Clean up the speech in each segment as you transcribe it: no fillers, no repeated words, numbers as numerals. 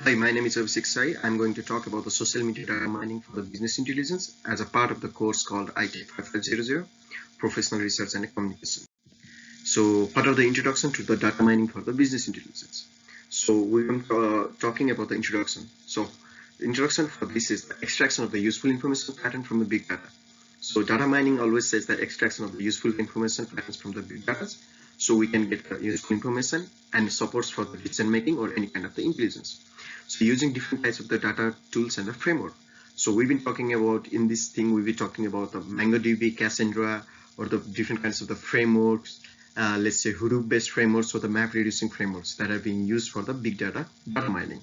Hi, my name is Abhishek Sai. I'm going to talk about the social media data mining for the business intelligence as a part of the course called ITECH5500, Professional Research and Communication. So, part of the introduction to the data mining for the business intelligence. So, we're talking about the introduction. So, the introduction for this is the extraction of the useful information pattern from the big data. So, data mining always says that extraction of the useful information patterns from the big data, so we can get the useful information and supports for the decision making or any kind of the intelligence. So using different types of the data tools and the framework. So we've been talking about in this thing, we'll be talking about the MongoDB, Cassandra, or the different kinds of the frameworks, let's say Hadoop based frameworks or the map reducing frameworks that are being used for the big data mining.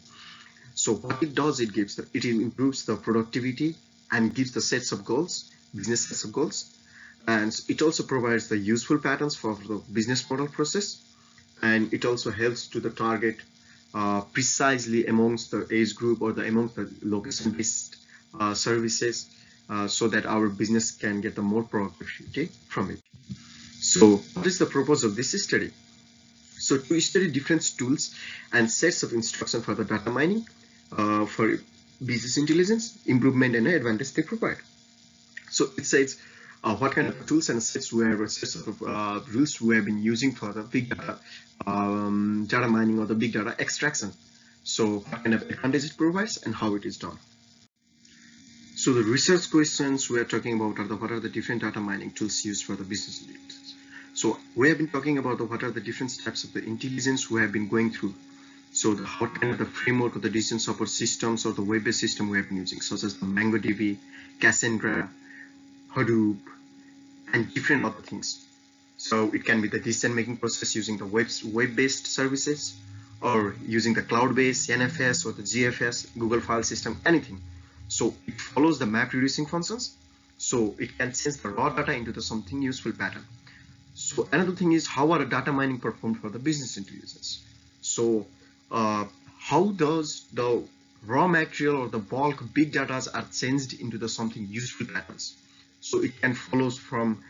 So what it does, it improves the productivity and gives the sets of goals, business sets of goals. And it also provides the useful patterns for the business model process. And it also helps to the target precisely amongst the age group or amongst the location-based services, so that our business can get the more productivity from it. So what is the purpose of this study? So to study different tools and sets of instruction for the data mining for business intelligence, improvement and advantage they provide. So it says what kind of tools and sets of rules we have been using for the big data data mining or the big data extraction. So what kind of advantage it provides and how it is done. So the research questions we are talking about are what are the different data mining tools used for the business intelligence. So we have been talking about what are the different steps of the intelligence we have been going through. So what kind of the framework of the decision support systems or the web-based system we have been using, such as the MongoDB, Cassandra, Hadoop, and different other things. So it can be the decision-making process using the web-based services, or using the cloud-based NFS or the GFS, Google File System, anything. So it follows the map reducing functions. So it can change the raw data into something useful pattern. So another thing is how are data mining performed for the business intelligence. So how does the raw material or the bulk big data are changed into something useful patterns. So it can follow from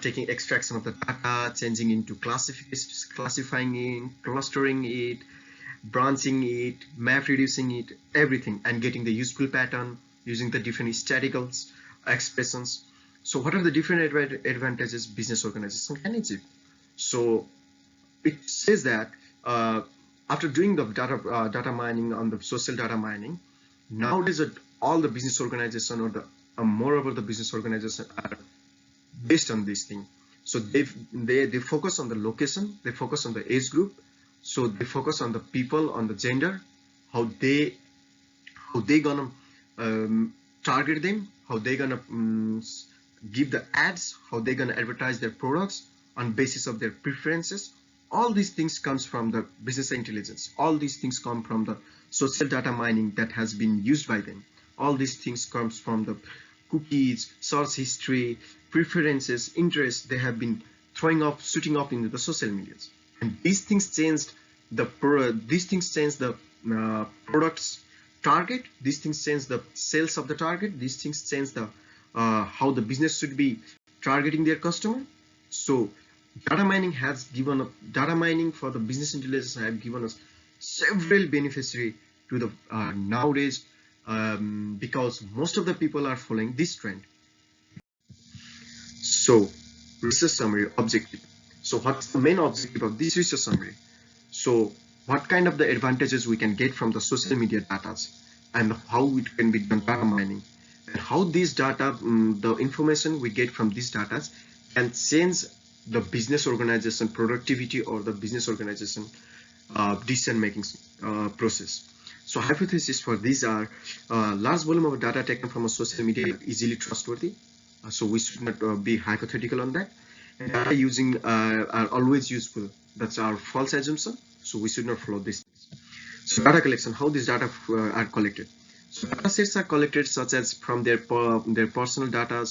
taking extraction of the data, changing into classifying it, clustering it, branching it, map reducing it, everything, and getting the useful pattern using the different statistical expressions. So what are the different advantages business organization can achieve? So it says that after doing the data mining on the social data mining, nowadays all the business organization or the moreover the business organization are based on this thing. So they focus on the location, they focus on the age group, so they focus on the people, on the gender, how they gonna target them, how they gonna give the ads, how they gonna advertise their products on basis of their preferences. All these things comes from the business intelligence. All these things come from the social data mining that has been used by them. All these things comes from the cookies, search history, preferences, interests they have been shooting up into the social medias. And these things changed the products target. These things change the sales of the target. These things change the how the business should be targeting their customer. So data mining for the business intelligence have given us several beneficiary to the nowadays, because most of the people are following this trend. So research summary objective. So what's the main objective of this research summary? So what kind of the advantages we can get from the social media data, and how it can be done data mining, and how this data, the information we get from these data can change the business organization productivity or the business organization decision making process. So hypothesis for these are large volume of data taken from a social media easily trustworthy. So we should not be hypothetical on that. And data using are always useful. That's our false assumption. So we should not follow this. So data collection, how these data are collected. So data sets are collected such as from their personal data,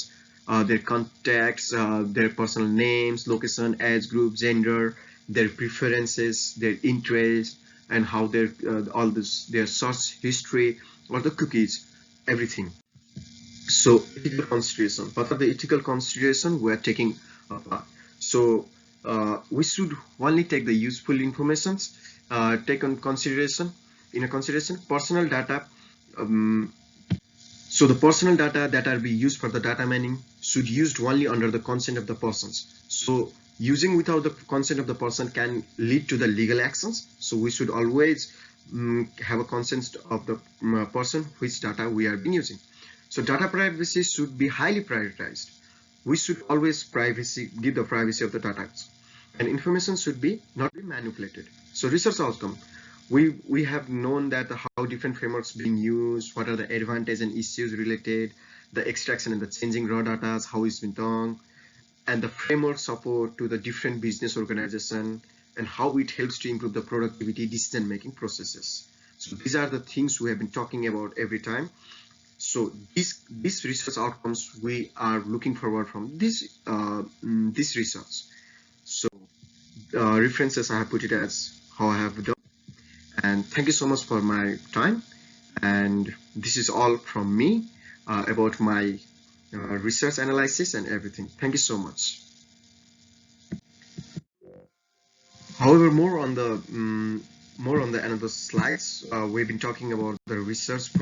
their contacts, their personal names, location, age group, gender, their preferences, their interests, and how their their search history or the cookies, everything. So ethical consideration. What are the ethical consideration we are taking apart? So we should only take the useful informations take on consideration. in a consideration personal data. So the personal data that are be used for the data mining should used only under the consent of the persons. So using without the consent of the person can lead to the legal actions. So we should always have a consent of the person which data we are being using. So data privacy should be highly prioritized. We should always give the privacy of the data, and information should be not be manipulated. So research outcome, we have known that how different frameworks being used, what are the advantages and issues related, the extraction and the changing raw data, how it's been done, and the framework support to the different business organization, and how it helps to improve the productivity decision making processes. So these are the things we have been talking about every time. So these research outcomes we are looking forward from this research. So references I have put it as how I have done. And thank you so much for my time. And this is all from me about my research analysis and everything. Thank you so much. However, more on the another slides, we've been talking about the research